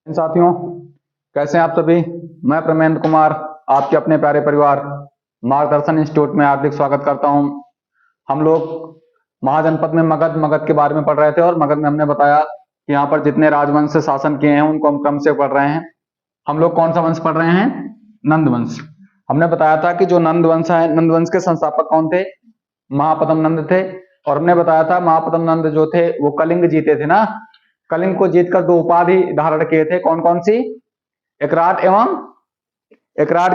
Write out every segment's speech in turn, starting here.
साथियों, कैसे हैं आप सभी। मैं प्रमेंद्र कुमार आपके अपने प्यारे परिवार मार्गदर्शन इंस्टीट्यूट में हार्दिक स्वागत करता हूं। हम लोग महाजनपद में मगध के बारे में पढ़ रहे थे और मगध में हमने बताया कि यहाँ पर जितने राजवंश शासन किए हैं उनको हम क्रम से पढ़ रहे हैं। हम लोग कौन सा वंश पढ़ रहे हैं? नंद वंश। हमने बताया था कि जो नंद वंश है, नंद वंश के संस्थापक कौन थे? महापद्म नंद थे। और हमने बताया था महापद्म नंद जो थे वो कलिंग जीते थे ना। कलिंग को जीतकर दो उपाधि धारण किए थे। कौन कौन सी? एक राट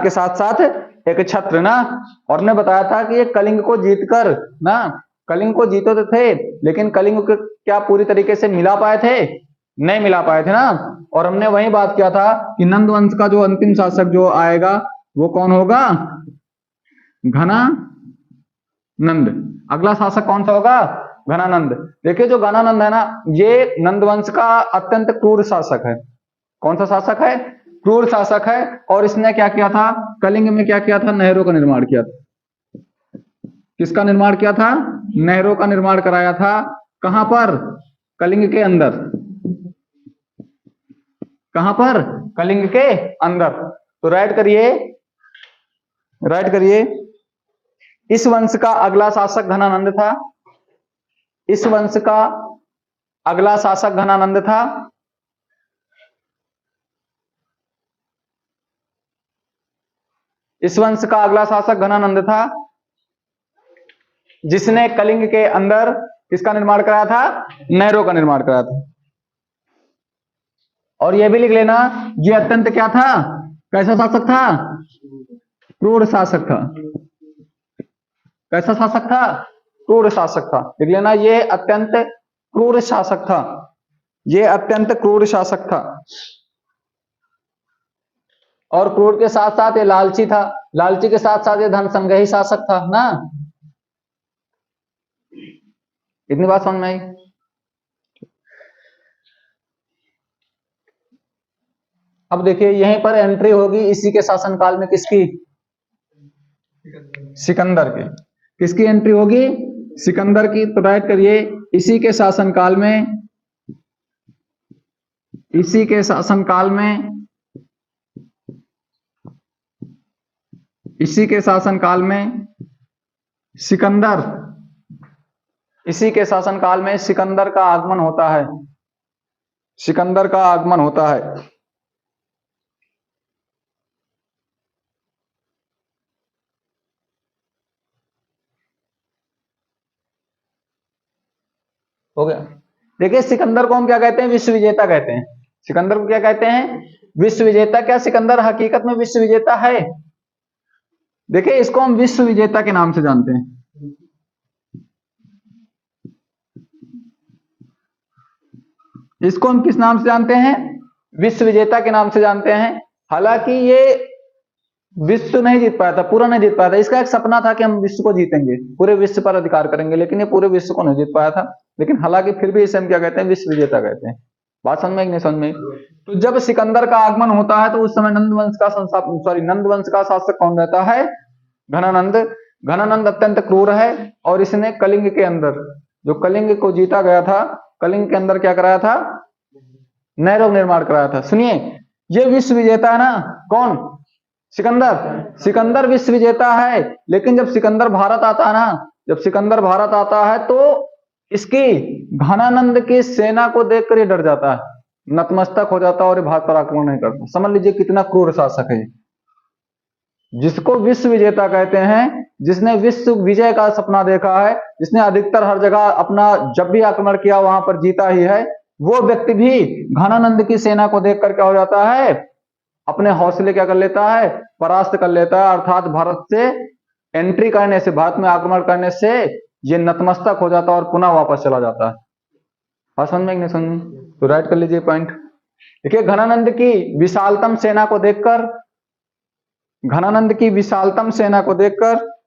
के साथ साथ एक छत्र ना। और हमने बताया था कि ये कलिंग को जीतकर ना, कलिंग को जीते तो थे लेकिन कलिंग को क्या पूरी तरीके से मिला पाए थे? नहीं मिला पाए थे ना। और हमने वही बात किया था कि नंद वंश का जो अंतिम शासक जो आएगा वो कौन होगा? घनानंद। अगला शासक कौन सा होगा? घनानंद। देखिए जो घनानंद है ना, ये नंद वंश का अत्यंत क्रूर शासक है। कौन सा शासक है? क्रूर शासक है। और इसने क्या किया था? कलिंग में क्या किया था? नहरों का निर्माण किया था। किसका निर्माण किया था? नहरों का निर्माण कराया था। कहां पर? कलिंग के अंदर। कहां पर? कलिंग के अंदर। तो राइट करिए। इस वंश का अगला शासक घनानंद था। इस वंश का अगला शासक घनानंद था। इस वंश का अगला शासक घनानंद था जिसने कलिंग के अंदर किसका निर्माण कराया था? नहरों का निर्माण कराया था। और यह भी लिख लेना, ये अत्यंत क्या था? कैसा शासक था? क्रूर शासक था। कैसा शासक था? क्रूर शासक था। लिख लेना, ये अत्यंत क्रूर शासक था। ये अत्यंत क्रूर शासक था। और क्रूर के साथ साथ ये लालची था। लालची के साथ साथ ये धन संग्रही शासक था ना। इतनी बात समझ में आई? अब देखिए यहीं पर एंट्री होगी इसी के शासनकाल में। किसकी? सिकंदर की। किसकी एंट्री होगी? सिकंदर की। तो राइट करिए, इसी के शासनकाल में, इसी के शासनकाल में, इसी के शासनकाल में सिकंदर, इसी के शासनकाल में सिकंदर का आगमन होता है। सिकंदर का आगमन होता है। हो गया। देखिए सिकंदर को हम क्या कहते हैं? विश्व विजेता कहते हैं। सिकंदर को क्या कहते हैं? विश्व विजेता। क्या सिकंदर हकीकत में विश्व विजेता है? देखिए इसको हम विश्व विजेता के नाम से जानते हैं। इसको हम किस नाम से जानते हैं? विश्व विजेता के नाम से जानते हैं। हालांकि ये विश्व नहीं जीत पाया था, पूरा नहीं जीत पाया था। इसका एक सपना था कि हम विश्व को जीतेंगे, पूरे विश्व पर अधिकार करेंगे, लेकिन ये पूरे विश्व को नहीं जीत पाया था। लेकिन हालांकि फिर भी इसे हम क्या कहते हैं? विश्व विजेता कहते हैं। बात समझ में कि नहीं समझ में? तो जब सिकंदर का आगमन होता है तो उस समय नंद वंश का शासक कौन रहता है? घनानंद। घनानंद अत्यंत क्रूर है और इसने कलिंग के अंदर, जो कलिंग को जीता गया था, कलिंग के अंदर क्या कराया था? नहरों निर्माण कराया था। सुनिए, ये विश्व विजेता है ना। कौन? सिकंदर। सिकंदर विश्व विजेता है। लेकिन जब सिकंदर भारत आता है ना, जब सिकंदर भारत आता है तो इसकी घनानंद की सेना को देखकर ये डर जाता है, नतमस्तक हो जाता है और भारत पर आक्रमण नहीं करता। समझ लीजिए कितना क्रूर शासक है। जिसको विश्व विजेता कहते हैं, जिसने विश्व विजय का सपना देखा है, जिसने अधिकतर हर जगह अपना जब भी आक्रमण किया वहां पर जीता ही है, वो व्यक्ति भी घनानंद की सेना को देखकर क्या हो जाता है? अपने हौसले क्या कर लेता है? परास्त कर लेता है। अर्थात भारत से एंट्री करने से, भारत में आक्रमण करने से ये नतमस्तक हो जाता है और पुनः वापस चला जाता है। बात समझ में कि नहीं समझ में? तो राइट कर लीजिए पॉइंट। देखिए घनानंद की विशालतम सेना को देखकर, घनानंद की विशालतम सेना को देखकर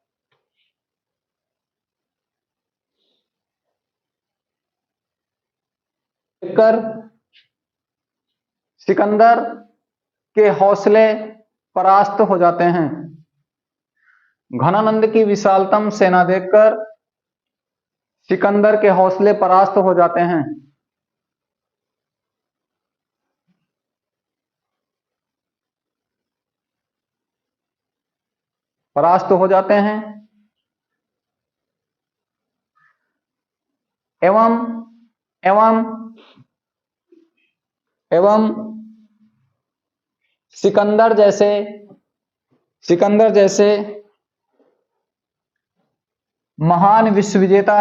सिकंदर के हौसले परास्त हो जाते हैं। घनानंद की विशालतम सेना देखकर सिकंदर के हौसले परास्त हो जाते हैं। परास्त हो जाते हैं। एवं एवं एवं सिकंदर जैसे महान विश्वविजेता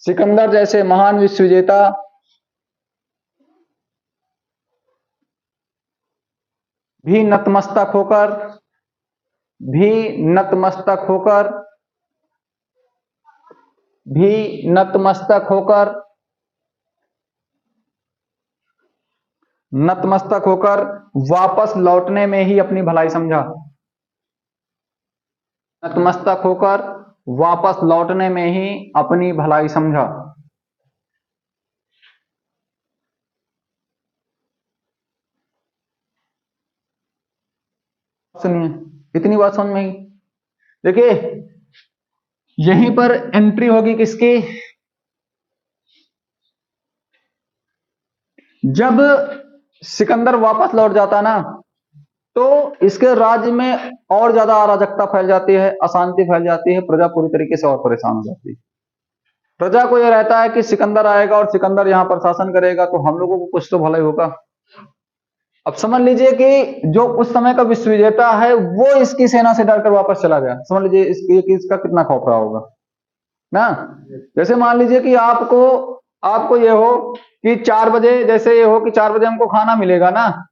सिकंदर जैसे महान विश्वविजेता भी नतमस्तक होकर वापस लौटने में ही अपनी भलाई समझा। नतमस्तक होकर वापस लौटने में ही अपनी भलाई समझा। सुनिए, इतनी बात समझ में आई। देखिए यहीं पर एंट्री होगी किसकी, जब सिकंदर वापस लौट जाता ना तो इसके राज्य में और ज्यादा अराजकता फैल जाती है, अशांति फैल जाती है, प्रजा पूरी तरीके से और परेशान हो जाती है। प्रजा को यह रहता है कि सिकंदर आएगा और सिकंदर यहां पर शासन करेगा तो हम लोगों को कुछ तो भलाई होगा। अब समझ लीजिए कि जो उस समय का विश्वविजेता है वो इसकी सेना से डरकर वापस चला गया। समझ लीजिए इसका कितना खौफ रहा होगा ना। जैसे मान लीजिए कि आपको ये हो कि 4 बजे, जैसे ये हो कि 4 बजे हमको खाना मिलेगा ना,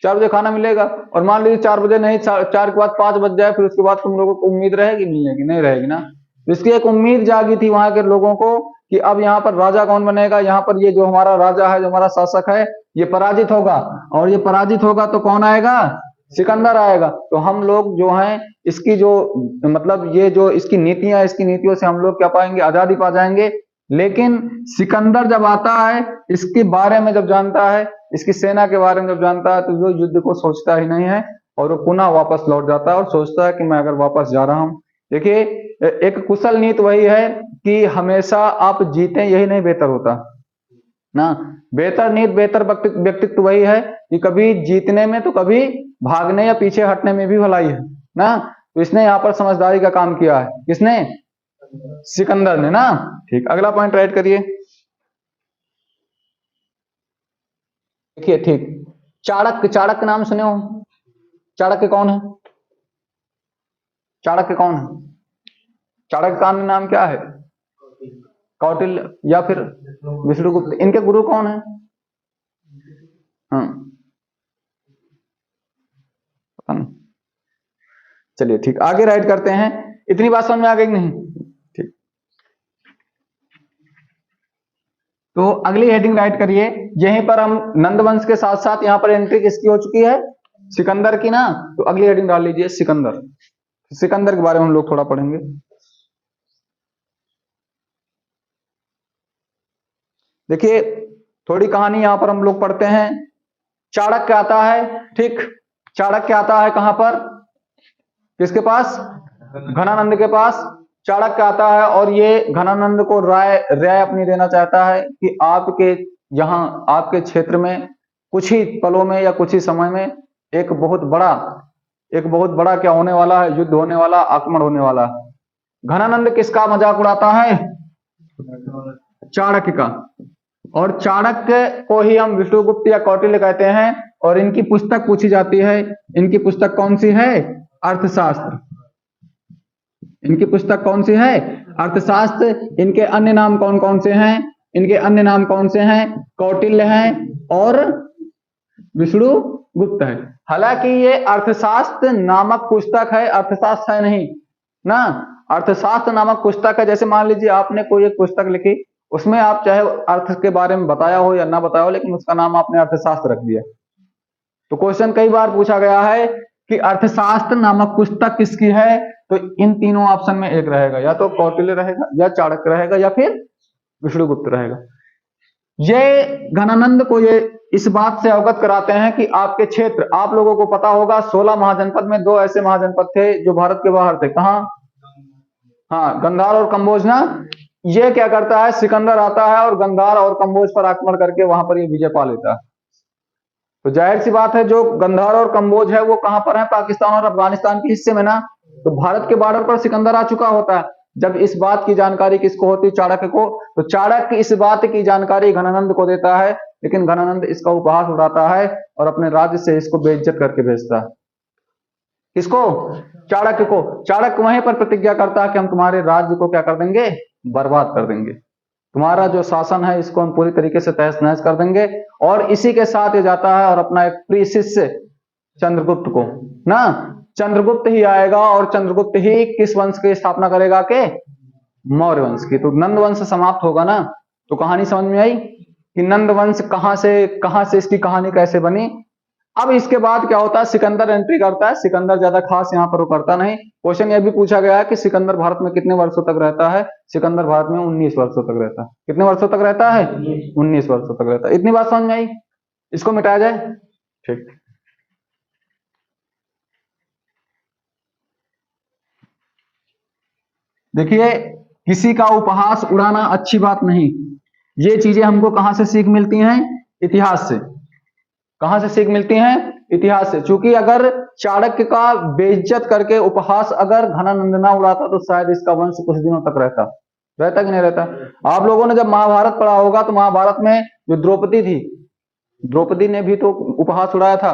4 बजे खाना मिलेगा, और मान लीजिए 4 बजे नहीं, 4 के बाद 5 बज जाए, फिर उसके बाद तुम लोगों को उम्मीद रहेगी मिलने की? नहीं रहेगी ना। इसकी एक उम्मीद जागी थी वहां के लोगों को कि अब यहाँ पर राजा कौन बनेगा, यहाँ पर ये जो हमारा राजा है, जो हमारा शासक है, ये पराजित होगा, और ये पराजित होगा तो कौन आएगा? सिकंदर आएगा। तो हम लोग जो हैं इसकी जो मतलब ये जो इसकी नीतियां, इसकी नीतियों से हम लोग क्या पाएंगे? आजादी पा जाएंगे। लेकिन सिकंदर जब आता है, इसके बारे में जब जानता है, इसकी सेना के बारे में जब जानता है, तो वो युद्ध को सोचता ही नहीं है और वो पुनः वापस लौट जाता है और सोचता है कि मैं अगर वापस जा रहा हूं। देखिए एक कुशल नीति वही है कि हमेशा आप जीतें, यही नहीं बेहतर होता ना। बेहतर नीति, बेहतर व्यक्तित्व वही है कि कभी जीतने में तो कभी भागने या पीछे हटने में भी भलाई है ना। तो इसने यहाँ पर समझदारी का काम किया है। किसने? सिकंदर ने ना। ठीक, अगला पॉइंट राइट करिए। देखिए ठीक, चाणक्य नाम सुने हो? चाणक्य कौन है? चाणक्य कौन है? चाणक्य का नाम क्या है? कौटिल्य या फिर विष्णुगुप्त। इनके गुरु कौन है? हाँ पता नहीं, चलिए ठीक, आगे राइट करते हैं। इतनी बात समझ में आ गई नहीं? ठीक, तो अगली हेडिंग राइट करिए। यहीं पर हम नंदवंश के साथ साथ यहाँ पर एंट्री किसकी हो चुकी है? सिकंदर की ना। तो अगली हेडिंग डाल लीजिए सिकंदर। सिकंदर के बारे में हम लोग थोड़ा पढ़ेंगे। देखिए थोड़ी कहानी यहां पर हम लोग पढ़ते हैं। चाणक्य आता है, ठीक, चाणक्य आता है कहां पर? किसके पास? घनानंद के पास चाणक्य आता है और ये घनानंद को राय अपनी देना चाहता है कि आपके यहाँ, आपके क्षेत्र में कुछ ही पलों में या कुछ ही समय में एक बहुत बड़ा क्या होने वाला है? युद्ध होने वाला, आक्रमण होने वाला। घनानंद किसका मजाक उड़ाता है? चाणक्य का। और चाणक्य को ही हम विष्णुगुप्त या कौटिल्य कहते हैं। और इनकी पुस्तक पूछी जाती है। इनकी पुस्तक कौन सी है? अर्थशास्त्र। इनकी पुस्तक कौन सी है? अर्थशास्त्र। इनके अन्य नाम कौन कौन से हैं? इनके अन्य नाम कौन से हैं? कौटिल्य हैं और विष्णुगुप्त है। हालांकि ये अर्थशास्त्र नामक पुस्तक है, अर्थशास्त्र है नहीं ना। अर्थशास्त्र नामक पुस्तक है। जैसे मान लीजिए आपने कोई एक पुस्तक लिखी, उसमें आप चाहे अर्थ के बारे में बताया हो या ना बताया हो, लेकिन उसका नाम आपने अर्थशास्त्र रख दिया। तो क्वेश्चन कई बार पूछा गया है कि अर्थशास्त्र नामक पुस्तक किसकी है? तो इन तीनों ऑप्शन में एक रहेगा, या तो कौटिल्य रहेगा, या चाणक्य रहेगा, या फिर विष्णुगुप्त रहेगा। ये घनानंद को ये इस बात से अवगत कराते हैं कि आपके क्षेत्र, आप लोगों को पता होगा 16 महाजनपद में 2 ऐसे महाजनपद थे जो भारत के बाहर थे। कहां? हाँ, गंधार और कंबोज ना। ये क्या करता है? सिकंदर आता है और गंधार और कंबोज पर आक्रमण करके वहां पर ये विजय पा लेता है। तो जाहिर सी बात है जो गंधार और कंबोज है वो कहां पर है, पाकिस्तान और अफगानिस्तान के हिस्से में ना। तो भारत के बॉर्डर पर सिकंदर आ चुका होता है। जब इस बात की जानकारी किसको होती है, चाणक्य को। तो चाणक्य इस बात की जानकारी घनानंद को देता है, लेकिन घनानंद इसका उपहास उड़ाता है और अपने राज्य से इसको बेइज्जत करके भेजता है। किसको? चाणक्य को। चाणक्य वहीं पर प्रतिज्ञा करता है कि हम तुम्हारे राज्य को क्या कर देंगे, बर्बाद कर देंगे, तुम्हारा जो शासन है इसको हम पूरी तरीके से तहस नहस कर देंगे। और इसी के साथ ये जाता है और अपना एक प्रिय शिष्य चंद्रगुप्त को ना, चंद्रगुप्त ही आएगा और चंद्रगुप्त ही किस वंश की स्थापना करेगा के, मौर्य वंश की। तो नंद वंश समाप्त होगा ना। तो कहानी समझ में आई कि नंद वंश कहां से इसकी कहानी कैसे बनी। अब इसके बाद क्या होता है, सिकंदर एंट्री करता है। सिकंदर ज्यादा खास यहाँ पर वो करता नहीं। क्वेश्चन यह भी पूछा गया है कि सिकंदर भारत में कितने वर्षों तक रहता है। सिकंदर भारत में 19 वर्षों तक रहता है। कितने वर्षों तक रहता है? 19 वर्षों तक रहता है। इतनी बात समझ में आई। इसको मिटाया जाए। ठीक, देखिए किसी का उपहास उड़ाना अच्छी बात नहीं। ये चीजें हमको कहां से सीख मिलती हैं? इतिहास से। कहां से सीख मिलती हैं? इतिहास से। क्योंकि अगर चाणक्य का बेइज्जत करके उपहास अगर घनानंद ना उड़ाता तो शायद इसका वंश कुछ दिनों तक रहता कि नहीं रहता। आप लोगों ने जब महाभारत पढ़ा होगा तो महाभारत में जो द्रौपदी थी, द्रौपदी ने भी तो उपहास उड़ाया था।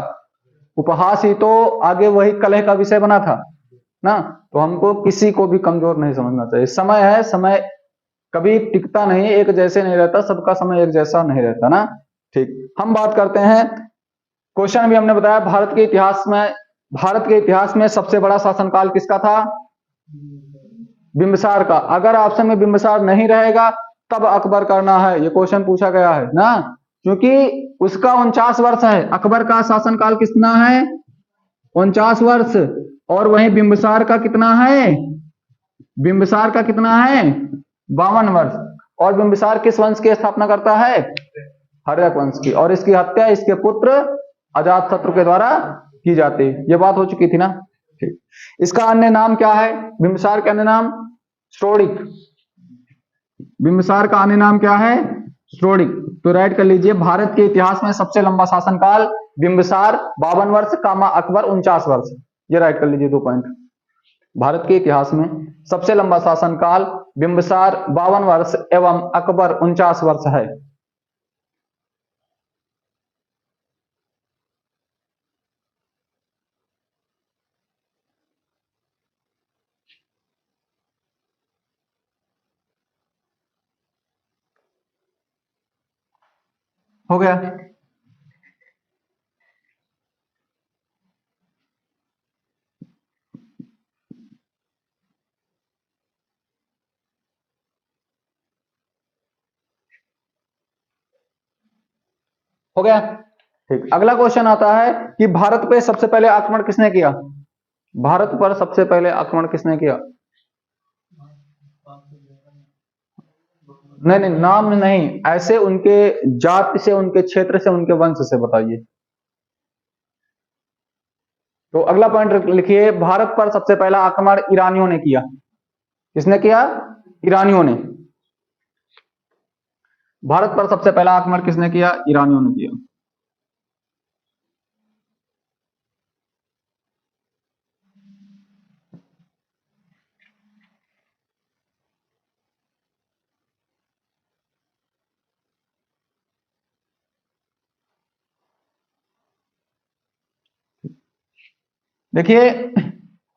उपहास ही तो आगे वही कलह का विषय बना था ना। तो हमको किसी को भी कमजोर नहीं समझना चाहिए। समय है, समय कभी टिकता नहीं, एक जैसे नहीं रहता, सबका समय एक जैसा नहीं रहता ना। ठीक, हम बात करते हैं। क्वेश्चन भी हमने बताया भारत के इतिहास में सबसे बड़ा शासनकाल किसका था? बिंबिसार का। अगर ऑप्शन में बिंबिसार नहीं रहेगा तब अकबर करना है, ये क्वेश्चन पूछा गया है ना। क्योंकि उसका 49 वर्ष है। अकबर का शासनकाल कितना है? 49 वर्ष। और वहीं बिंबिसार का कितना है? बिंबिसार का कितना है? 52 वर्ष। और बिंबिसार किस वंश की स्थापना करता है? हर्यक वंश की। और इसकी हत्या इसके पुत्र अजातशत्रु के द्वारा की जाती है। ये बात हो चुकी थी ना। ठीक, इसका अन्य नाम क्या है? बिंबिसार का अन्य नाम स्टोडिक। बिंबिसार का अन्य नाम क्या है? स्टोडिक। तो राइट कर लीजिए, भारत के इतिहास में सबसे लंबा शासनकाल बिंबिसार 52 वर्ष, कामा अकबर 49 वर्ष। ये राइट कर लीजिए 2 पॉइंट। भारत के इतिहास में सबसे लंबा शासनकाल बिंबिसार 52 वर्ष एवं अकबर 49 वर्ष है। हो गया। हो गया। ठीक, अगला क्वेश्चन आता है कि भारत पे सबसे पहले आक्रमण किसने किया? भारत पर सबसे पहले आक्रमण किसने किया? नहीं नहीं, नाम नहीं, ऐसे उनके जाति से, उनके क्षेत्र से, उनके वंश से बताइए। तो अगला पॉइंट लिखिए, भारत पर सबसे पहला आक्रमण ईरानियों ने किया। किसने किया? ईरानियों ने। भारत पर सबसे पहला आक्रमण किसने किया? ईरानियों ने किया। देखिए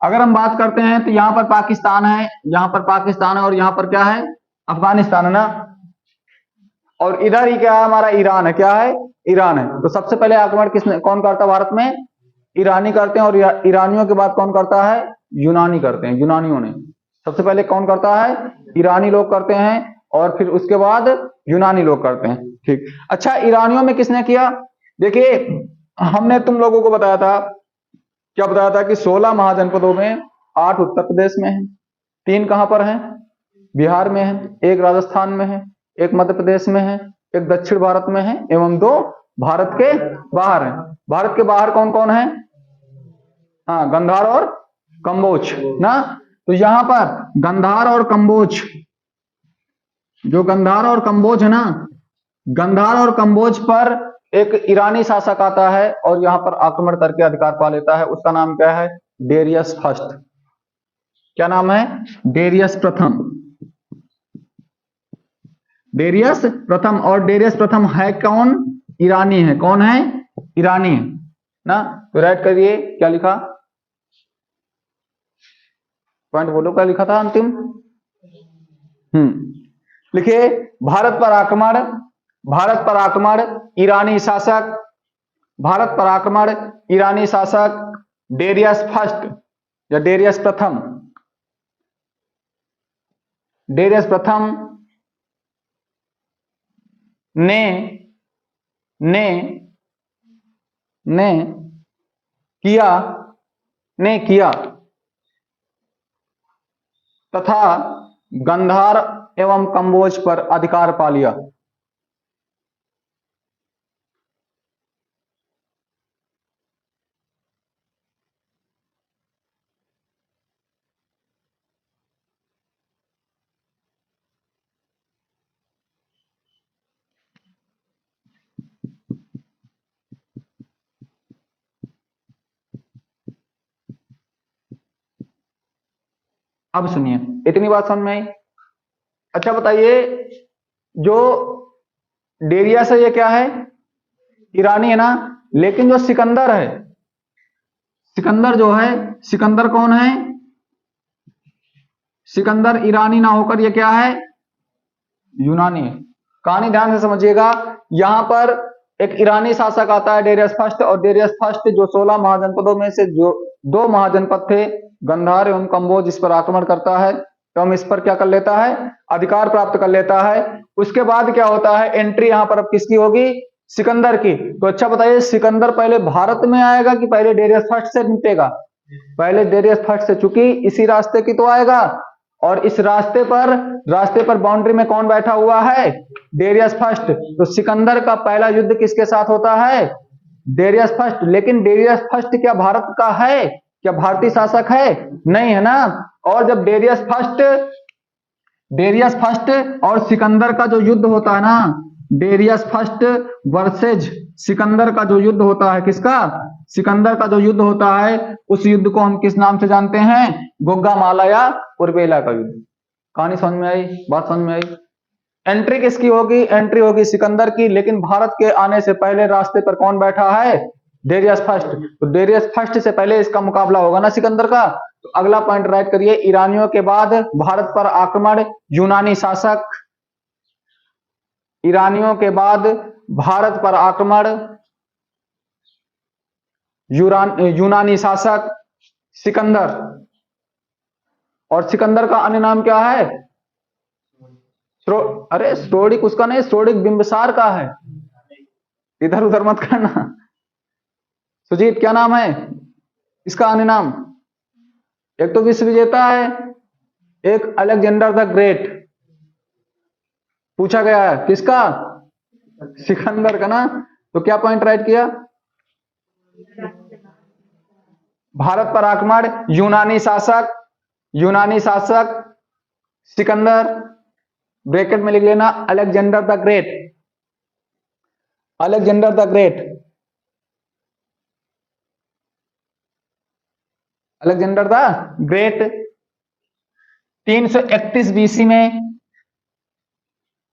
अगर हम बात करते हैं तो यहां पर पाकिस्तान है, यहां पर पाकिस्तान है, और यहां पर क्या है? अफगानिस्तान है ना। और इधर ही क्या है? हमारा ईरान है। क्या है? ईरान है। तो सबसे पहले आक्रमण किसने, कौन करता है भारत में? ईरानी करते हैं। और ईरानियों के बाद कौन करता है? यूनानी करते हैं, यूनानियों ने। सबसे पहले कौन करता है? ईरानी लोग करते हैं, और फिर उसके बाद यूनानी लोग करते हैं। ठीक, अच्छा ईरानियों में किसने किया? देखिए हमने तुम लोगों को बताया था, क्या बताया था कि 16 महाजनपदों में 8 उत्तर प्रदेश में है, 3 कहां पर हैं? बिहार में है, 1 राजस्थान में है, 1 मध्य प्रदेश में है, 1 दक्षिण भारत में है, एवं 2 भारत के बाहर है। भारत के बाहर कौन कौन है? हाँ, गंधार और कंबोज ना। तो यहां पर गंधार और कंबोज, जो गंधार और कंबोज है ना, गंधार और कंबोज पर एक ईरानी शासक आता है और यहाँ पर आक्रमण करके अधिकार पा लेता है, उसका नाम क्या है? Darius first. क्या नाम है? डेरियस प्रथम। डेरियस प्रथम। और डेरियस प्रथम है कौन? ईरानी है। कौन है? ईरानी है ना। तो राइट करिए, क्या लिखा? पॉइंट बोलो, क्या लिखा था अंतिम? लिखिए, भारत पर आक्रमण, भारत पर आक्रमण ईरानी शासक, भारत पर आक्रमण ईरानी शासक डेरियस फर्स्ट या डेरियस प्रथम, डेरियस प्रथम ने ने ने किया ने किया तथा गंधार एवं कंबोज पर अधिकार पा लिया। अब सुनिए, इतनी बात समझ में आई? अच्छा बताइए, जो डेरियस है ये क्या है? ईरानी है ना। लेकिन जो सिकंदर है, सिकंदर जो है, सिकंदर कौन है? सिकंदर ईरानी ना होकर ये क्या है? यूनानी है। कहानी ध्यान से समझिएगा। यहां पर एक ईरानी शासक आता है डेरियस फर्स्ट, और डेरियस फर्स्ट जो 16 महाजनपदों में से जो 2 महाजनपद थे, गंधार एवं कंबोज, इस पर आक्रमण करता है एवं इस पर क्या कर लेता है? अधिकार प्राप्त कर लेता है। उसके बाद क्या होता है? एंट्री यहां पर अब किसकी होगी? सिकंदर की। तो अच्छा बताइए, सिकंदर पहले भारत में आएगा कि पहले डेरियस फर्स्ट से निपटेगा? पहले डेरियस फर्स्ट से, चूंकि इसी रास्ते की तो आएगा। और इस रास्ते पर बाउंड्री में कौन बैठा हुआ है? Darius first. तो सिकंदर का पहला युद्ध किसके साथ होता है? Darius first. लेकिन डेरियस फर्स्ट क्या भारत का है? क्या भारतीय शासक है? नहीं है ना। और जब डेरियस फर्स्ट और सिकंदर का जो युद्ध होता है ना, डेरियस फर्स्ट वर्सेज सिकंदर का जो युद्ध होता है, किसका? सिकंदर का जो युद्ध होता है, उस युद्ध को हम किस नाम से जानते हैं? गोग्गामाला या उर्बेला का युद्ध। कहानी समझ में आई? बात समझ में आई? एंट्री किसकी होगी? एंट्री होगी सिकंदर की। लेकिन भारत के आने से पहले रास्ते पर कौन बैठा है? Darius first. तो डेरियस फर्स्ट से पहले इसका मुकाबला होगा ना सिकंदर का। तो अगला पॉइंट राइट करिए, ईरानियों के बाद भारत पर आक्रमण यूनानी शासक, ईरानियों के बाद भारत पर आक्रमण यूनानी शासक सिकंदर। और सिकंदर का अन्य नाम क्या है? अरे स्टोडिक उसका नहीं, स्टोडिक बिंबिसार का है। इधर उधर मत करना। सुजीत, क्या नाम है इसका अन्य नाम? एक तो विश्व विजेता है, एक अलेक्जेंडर द ग्रेट। पूछा गया है किसका? सिकंदर का ना। तो क्या पॉइंट राइट किया? भारत पर आक्रमण यूनानी शासक सिकंदर, ब्रैकेट में लिख लेना Alexander the great. Alexander the great, Alexander the great 331 BC में,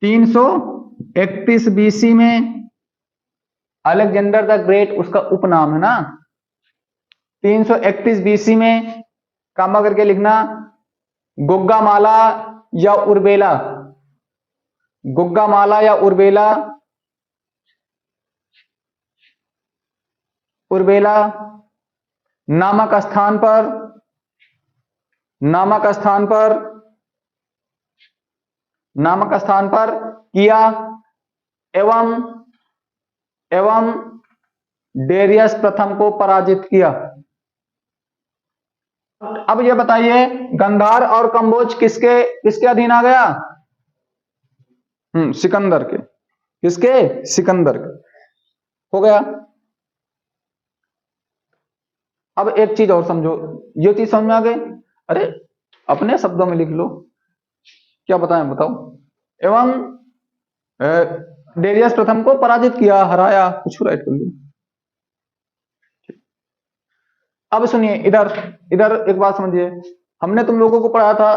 331 बीसी में अलेक्जेंडर द ग्रेट उसका उपनाम है ना। 331 बीसी में कामा करके लिखना गोग्गामाला या उर्बेला, गोग्गामाला या उर्बेला, उर्बेला नामक स्थान पर किया एवं डेरियस प्रथम को पराजित किया। अब ये बताइए, गंधार और कंबोज किसके अधीन आ गया? सिकंदर के। किसके? सिकंदर के। हो गया। अब एक चीज और समझो, ये चीज समझ में आ गई? अरे अपने शब्दों में लिख लो, क्या बताएं बताओ। एवं डेरियस प्रथम को पराजित किया, हराया, कुछ राइट कर लो। अब सुनिए, इधर इधर एक बात समझिए, हमने तुम लोगों को पढ़ा था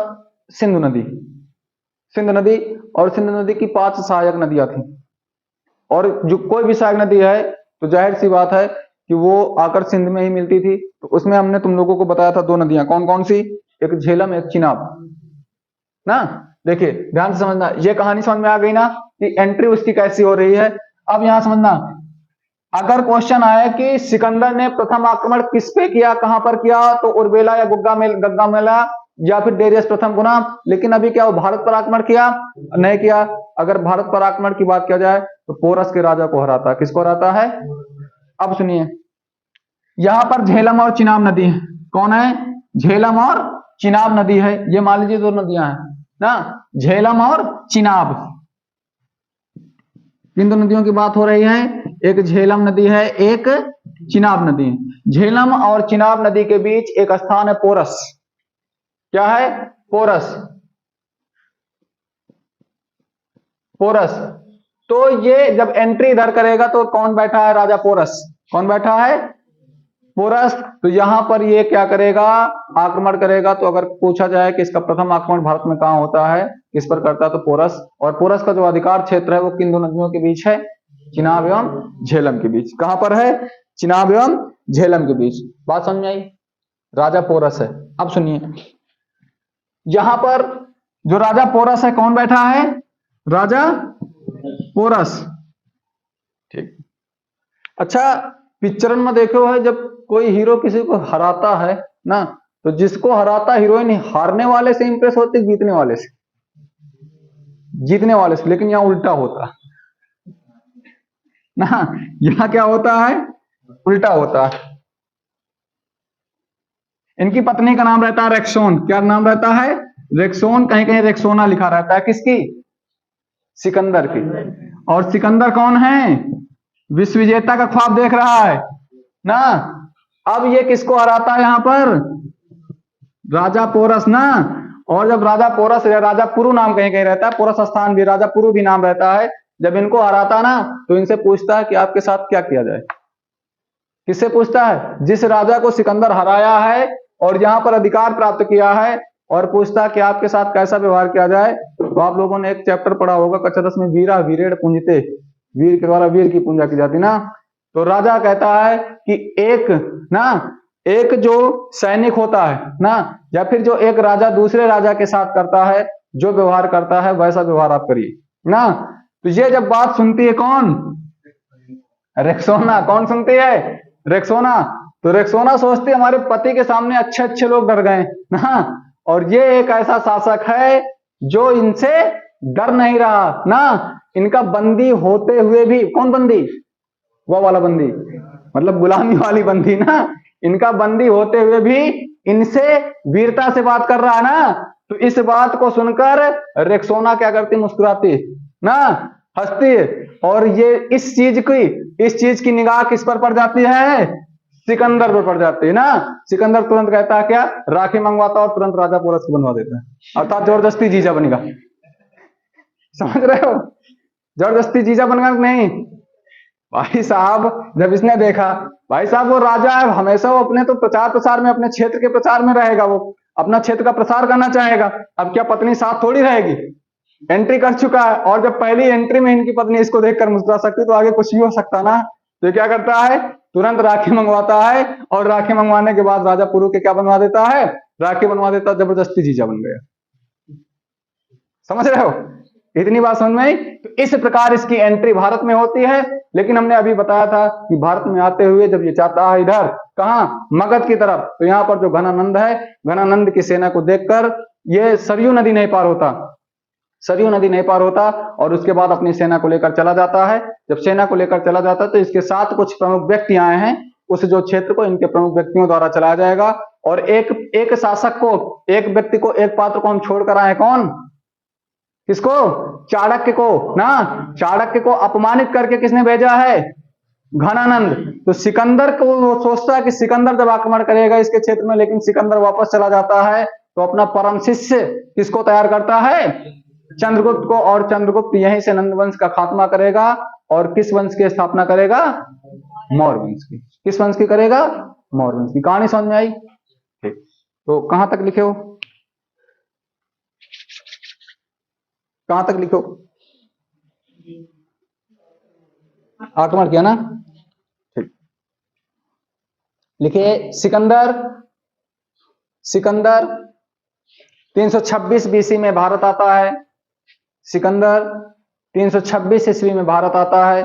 सिंधु नदी, सिंधु नदी, और सिंधु नदी की 5 सहायक नदियां थी, और जो कोई भी सहायक नदी है तो जाहिर सी बात है कि वो आकर सिंध में ही मिलती थी। तो उसमें हमने तुम लोगों को बताया था 2 नदियां, कौन कौन सी, एक झेलम एक चिनाब ना। देखिए ध्यान से समझना, ये कहानी समझ में आ गई ना कि एंट्री उसकी कैसी हो रही है। अब यहां समझना, अगर क्वेश्चन आया कि सिकंदर ने प्रथम आक्रमण किस पे किया, कहां पर किया, तो उर्बेला या गग्गामेला या फिर डेरियस प्रथम गुना, लेकिन अभी क्या वो भारत पर आक्रमण किया, नहीं किया। अगर भारत पर आक्रमण की बात किया जाए तो पोरस के राजा को हराता, किसको हराता है। अब सुनिए, यहां पर झेलम और चिनाब नदी है, कौन है, झेलम और चिनाब नदी है, ये मान लीजिए 2 नदियां हैं ना, झेलम और चिनाब, इन 2 नदियों की बात हो रही है, एक झेलम नदी है, एक चिनाब नदी है। झेलम और चिनाब नदी के बीच एक स्थान है पोरस, क्या है, पोरस, पोरस। तो ये जब एंट्री इधर करेगा तो कौन बैठा है, राजा पोरस, कौन बैठा है, पोरस। तो यहां पर ये क्या करेगा, आक्रमण करेगा। तो अगर पूछा जाए कि इसका प्रथम आक्रमण भारत में कहां होता है, किस पर करता है, तो पोरस। और पोरस का जो अधिकार क्षेत्र है वो किन 2 नदियों के बीच है, चिनाब एवं झेलम के बीच। कहां पर है, चिनाब एवं झेलम के बीच। बात समझ में आई, राजा पोरस है। अब सुनिए, यहां पर जो राजा पोरस है कौन बैठा है, राजा पोरस, ठीक। अच्छा, पिक्चर में देखो है, जब कोई हीरो किसी को हराता है ना, तो जिसको हराता हीरोइन हारने वाले से इंप्रेस होती, जीतने वाले से, जीतने वाले से। लेकिन यहां उल्टा होता ना, यहां क्या होता है, उल्टा होता है। इनकी पत्नी का नाम रहता है रेक्सोन, क्या नाम रहता है, रेक्सोन, कहीं कहीं रेक्सोना लिखा रहता है, किसकी, सिकंदर की। और सिकंदर कौन है, विश्व विजेता का ख्वाब देख रहा है ना। अब ये किसको हराता है यहां पर, राजा पोरस ना। और जब राजा पोरस, राजा पुरु नाम कहीं कहीं रहता है, पोरस स्थान भी, राजा पुरु भी नाम रहता है। जब इनको हराता ना तो इनसे पूछता है कि आपके साथ क्या किया जाए, किससे पूछता है, जिस राजा को सिकंदर हराया है और यहां पर अधिकार प्राप्त किया है, और पूछता है कि आपके साथ कैसा व्यवहार किया जाए। तो आप लोगों ने एक चैप्टर पढ़ा होगा कक्षा 10 में, वीरा वीरेड़ पूंजते, वीर के द्वारा वीर की पूजा की जाती ना। तो राजा कहता है कि एक ना, एक जो सैनिक होता है ना, या फिर जो एक राजा दूसरे राजा के साथ करता है, जो व्यवहार करता है वैसा व्यवहार आप करिए ना। तो ये जब बात सुनती है कौन, रेक्सोना, कौन सुनती है, रेक्सोना। तो रेक्सोना सोचती है हमारे पति के सामने अच्छे अच्छे लोग डर गए ना, और ये एक ऐसा शासक है जो इनसे डर नहीं रहा ना। इनका बंदी होते हुए भी, कौन बंदी, वो वाला बंदी, मतलब गुलामी वाली बंदी ना, इनका बंदी होते हुए भी इनसे वीरता से बात कर रहा है ना। तो इस बात को सुनकर रेक्सोना क्या करती, मुस्कुराती ना, हंसती। और ये इस चीज की निगाह किस पर पड़ जाती है, सिकंदर पर पड़ जाती है ना। सिकंदर तुरंत कहता है क्या, राखी मंगवाता और तुरंत राजा पोरस को बनवा देता है, अर्थात जबरदस्ती जीजा बनेगा। समझ रहे हो, जबरदस्ती जीजा बनेगा नहीं। भाई साहब जब इसने देखा, भाई साहब वो राजा है, हमेशा वो अपने तो प्रचार में, अपने क्षेत्र के प्रचार में रहेगा, वो अपना क्षेत्र का प्रसार करना चाहेगा। अब क्या पत्नी साथ थोड़ी रहेगी, एंट्री कर चुका है, और जब पहली एंट्री में इनकी पत्नी इसको देखकर मुस्कुरा सकती तो आगे कुछ भी हो सकता ना। तो क्या करता है, तुरंत राखी मंगवाता है, और राखी मंगवाने के बाद राजा पुरु के क्या बनवा देता है, राखी बनवा देता, जबरदस्ती जीजा बन गया। समझ रहे हो, इतनी बात समझ में आई। तो इस प्रकार इसकी एंट्री भारत में होती है। लेकिन हमने अभी बताया था कि भारत में आते हुए जब ये चाहता है इधर, कहां, मगध की तरफ, तो यहाँ पर जो घनानंद है, घनानंद की सेना को देखकर ये सरयू नदी नहीं पार होता, सरयू नदी नहीं पार होता, और उसके बाद अपनी सेना को लेकर चला जाता है। जब सेना को लेकर चला जाता है तो इसके साथ कुछ प्रमुख व्यक्ति आए हैं, उस जो क्षेत्र को इनके प्रमुख व्यक्तियों द्वारा चलाया जाएगा। और एक शासक को, एक व्यक्ति को, एक पात्र को हम छोड़कर आए, कौन, किसको, चाणक्य को ना। चाणक्य को अपमानित करके किसने भेजा है, घनानंद। तो सिकंदर को वो सोचता है कि सिकंदर जब आक्रमण करेगा इसके क्षेत्र में, लेकिन सिकंदर वापस चला जाता है। तो अपना परम शिष्य किसको तैयार करता है, चंद्रगुप्त को, और चंद्रगुप्त यहीं से नंद वंश का खात्मा करेगा और किस वंश की स्थापना करेगा? मौर्य वंश की। किस वंश की करेगा? मौर्य वंश की। कहानी समझ में आई? ठीक, तो कहां तक लिखे हो? कहां तक लिखो? आक्रमण किया ना? ठीक, लिखिए सिकंदर 326 बीसी में भारत आता है। सिकंदर 326 ईस्वी में भारत आता है।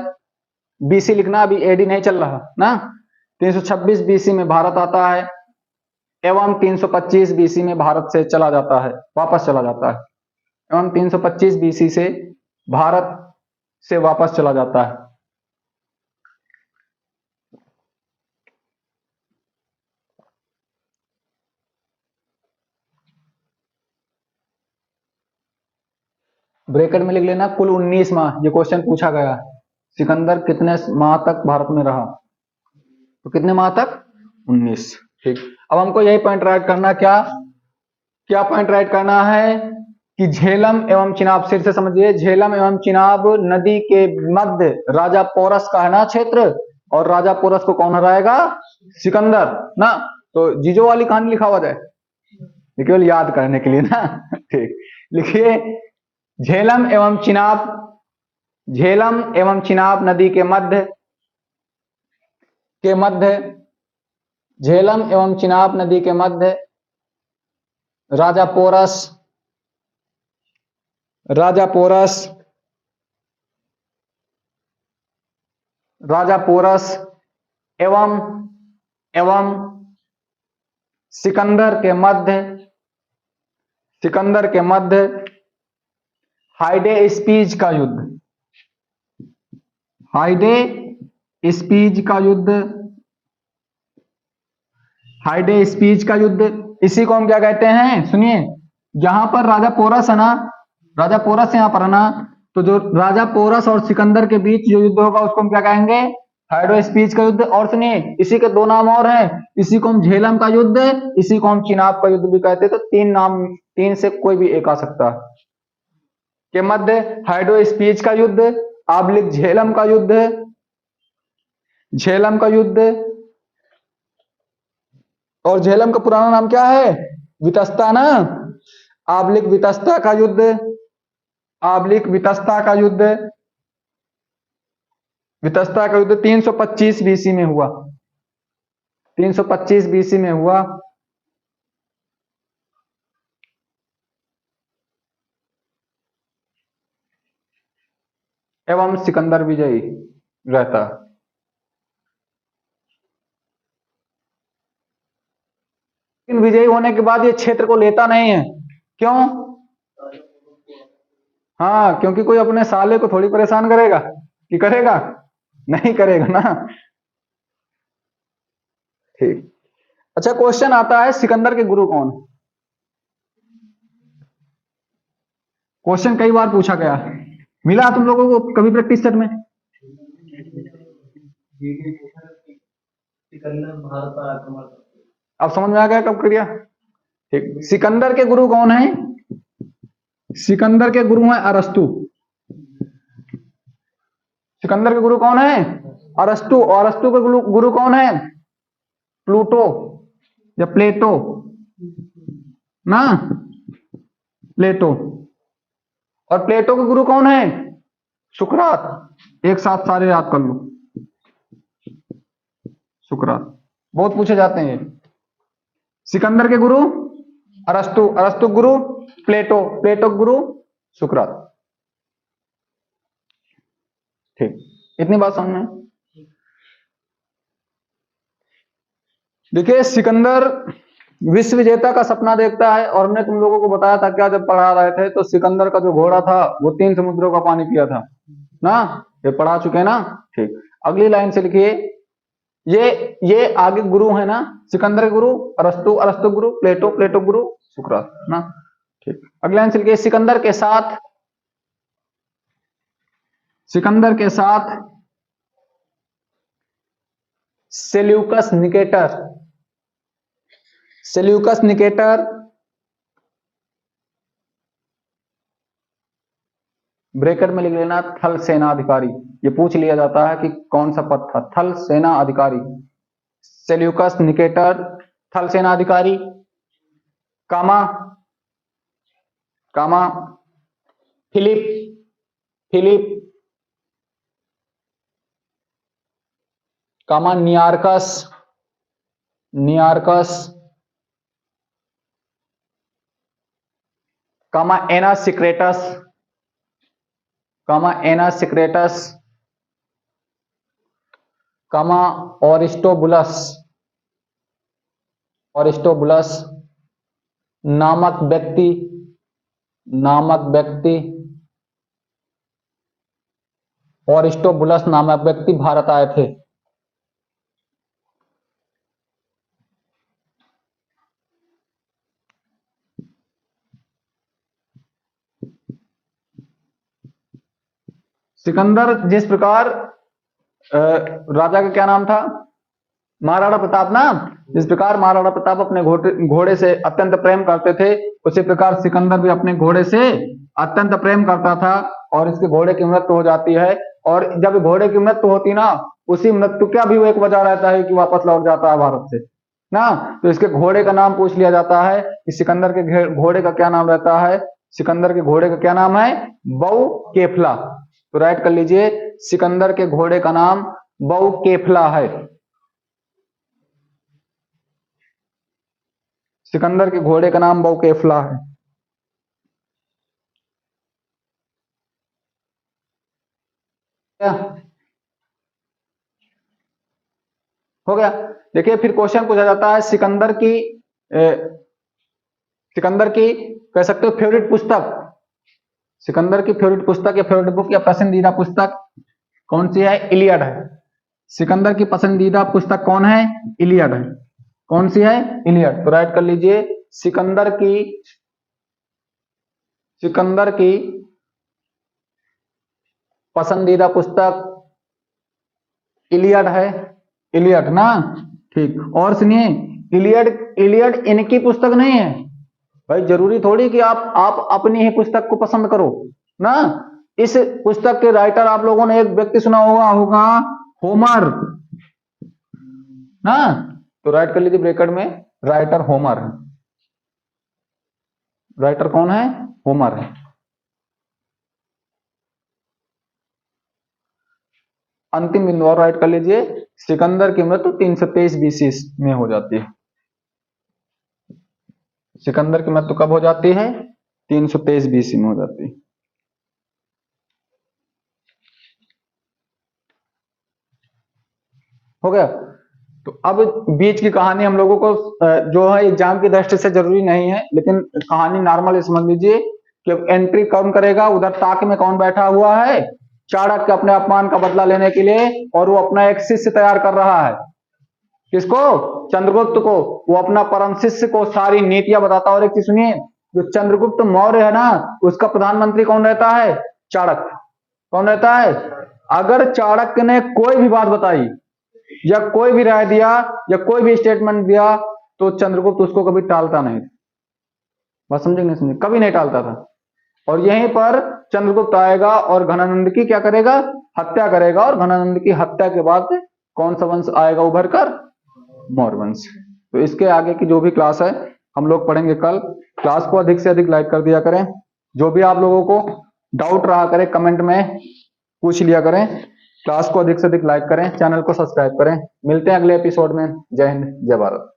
बीसी लिखना, अभी एडी नहीं चल रहा ना। 326 बीसी में भारत आता है एवं 325 बीसी में भारत से चला जाता है, वापस चला जाता है। एवं 325 बीसी से भारत से वापस चला जाता है। ब्रैकेट में लिख लेना कुल 19 माह। ये क्वेश्चन पूछा गया, सिकंदर कितने माह तक भारत में रहा? तो कितने माह तक? 19। ठीक, अब हमको यही पॉइंट राइट करना। क्या पॉइंट राइट करना है कि झेलम एवं चिनाब, सिर से समझिए, झेलम एवं चिनाब नदी के मध्य राजा पोरस का है ना क्षेत्र, और राजा पोरस को कौन हराएगा? सिकंदर ना। तो जीजो वाली कहानी लिखा हुआ जाए, केवल याद करने के लिए ना। ठीक, लिखिए झेलम एवं चिनाब नदी के मध्य झेलम एवं चिनाब नदी के मध्य राजा पोरस एवं सिकंदर के मध्य हाइडे स्पीज का युद्ध। इसी को हम क्या कहते हैं? सुनिए, जहां पर राजा पोरस है ना, राजा पोरस यहाँ पर है ना, तो जो राजा पोरस और सिकंदर के बीच जो युद्ध होगा उसको हम क्या कहेंगे? हाइडो स्पीच का युद्ध। और सुनिए, इसी के दो नाम और हैं, इसी को हम झेलम का युद्ध, इसी को हम चिनाब का युद्ध भी कहते हैं। तो 3 नाम, 3 से कोई भी एक आ सकता है। के मध्य हाइडो स्पीच का युद्ध, आबलिक झेलम का युद्ध। और झेलम का पुराना नाम क्या है? वितस्ता ना। आबलिक वितस्ता का युद्ध, 325 बीसी में हुआ। 325 बीसी में हुआ। एवं सिकंदर विजयी रहता। लेकिन विजयी होने के बाद ये क्षेत्र को लेता नहीं है। क्यों? हाँ, क्योंकि कोई अपने साले को थोड़ी परेशान करेगा कि करेगा? नहीं करेगा ना। ठीक, अच्छा क्वेश्चन आता है सिकंदर के गुरु कौन? क्वेश्चन कई बार पूछा गया, मिला तुम लोगों को कभी प्रैक्टिस सेट में? अब समझ में आ गया कब किया? ठीक, सिकंदर के गुरु कौन है? सिकंदर के गुरु हैं अरस्तु। सिकंदर के गुरु कौन है? अरस्तु। और अरस्तु के गुरु कौन है? प्लूटो या प्लेटो ना, प्लेटो। और प्लेटो के गुरु कौन है? सुकरात। एक साथ सारे याद कर लो, सुकरात। बहुत पूछे जाते हैं। सिकंदर के गुरु अरस्तु, अरस्तु गुरु प्लेटो, प्लेटो गुरु सुकरात। ठीक, इतनी बात समझ में? देखिए, सिकंदर विश्व विजेता का सपना देखता है, और हमने तुम लोगों को बताया था क्या, जब पढ़ा रहे थे, तो सिकंदर का जो घोड़ा था वो 3 समुद्रों का पानी पिया था ना। ये पढ़ा चुके हैं ना। ठीक, अगली लाइन से लिखिए, ये आगे गुरु है ना, सिकंदर गुरु अरस्तु, अरस्तु गुरु प्लेटो, प्लेटो गुरु सुकरात ना। ठीक, अगली लाइन से लिखिए, सिकंदर के साथ सेल्यूकस निकेटर ब्रैकेट में लिख लेना थल सेना अधिकारी। ये पूछ लिया जाता है कि कौन सा पद था, थल सेना अधिकारी। सेल्यूकस निकेटर थल सेना अधिकारी। कामा कामा फिलिप फिलिप कामा नियार्कस नियार्कस कामा एना सिक्रेटस कामा एना सिक्रेटस कामा ओरिस्टोबुलस ओरिस्टोबुलस नामक व्यक्ति ओरिस्टोबुलस नामक व्यक्ति भारत आए थे। सिकंदर जिस प्रकार राजा का क्या नाम था, महाराणा प्रताप ना, जिस प्रकार महाराणा प्रताप अपने घोड़े से अत्यंत प्रेम करते थे, उसी प्रकार सिकंदर भी अपने घोड़े से अत्यंत प्रेम करता था और इसके घोड़े की मृत्यु हो जाती है। और जब घोड़े की मृत्यु होती ना, उसी मृत्यु का भी वो एक वजह रहता है कि वापस लौट जाता है भारत से ना। तो इसके घोड़े का नाम पूछ लिया जाता है कि सिकंदर के घोड़े का क्या नाम रहता है। सिकंदर के घोड़े का क्या नाम है, बहु केफला। तो राइट कर लीजिए, सिकंदर के घोड़े का नाम बहु केफला है। सिकंदर के घोड़े का नाम बहु केफला है। क्या हो गया? देखिए फिर क्वेश्चन पूछा जाता है सिकंदर की कह सकते हो फेवरेट पुस्तक। सिकंदर की फेवरेट पुस्तक या फेवरेट बुक या पसंदीदा पुस्तक कौन सी है? इलियड है। सिकंदर की पसंदीदा पुस्तक कौन है? इलियड है। कौन सी है? इलियड। तो राइट कर लीजिए, सिकंदर की पसंदीदा पुस्तक इलियड है। इलियड ना, ठीक। और सुनिए, इलियड इनकी पुस्तक नहीं है भाई। जरूरी थोड़ी कि आप अपनी ही पुस्तक को पसंद करो ना। इस पुस्तक के राइटर आप लोगों ने एक व्यक्ति सुना होगा होमर ना। तो राइट कर लीजिए ब्रैकेट में, राइटर होमर है। राइटर कौन है? होमर है। अंतिम बिंदु और राइट कर लीजिए, सिकंदर की मृत्यु 323 बीसी में हो जाती है। सिकंदर की मृत्यु कब हो जाती है? 323 बीसी में हो जाती है। हो गया? तो अब बीच की कहानी हम लोगों को जो है एग्जाम की दृष्टि से जरूरी नहीं है, लेकिन कहानी नॉर्मल समझ लीजिए कि एंट्री कौन करेगा। उधर ताक में कौन बैठा हुआ है? चाणक्य अपने अपमान का बदला लेने के लिए, और वो अपना एक शिष्य तैयार कर रहा है। किसको? चंद्रगुप्त को। वो अपना परम शिष्य को सारी नीतियां बताता। और एक चीज सुनिए, जो चंद्रगुप्त मौर्य है ना, उसका प्रधानमंत्री कौन रहता है? चाणक्य। कौन रहता है? अगर चाणक्य ने कोई भी बात बताई या कोई भी राय दिया या कोई भी स्टेटमेंट दिया, तो चंद्रगुप्त उसको कभी टालता नहीं। बात समझे नहीं समझे? कभी नहीं टालता था। और यहीं पर चंद्रगुप्त आएगा और घनानंद की क्या करेगा? हत्या करेगा। और घनानंद की हत्या के बाद कौन सा वंश आएगा उभर कर? मौर्य वंश। तो इसके आगे की जो भी क्लास है हम लोग पढ़ेंगे कल। क्लास को अधिक से अधिक लाइक कर दिया करें। जो भी आप लोगों को डाउट रहा करे कमेंट में पूछ लिया करें। क्लास को अधिक से अधिक लाइक करें, चैनल को सब्सक्राइब करें। मिलते हैं अगले एपिसोड में। जय हिंद, जय भारत।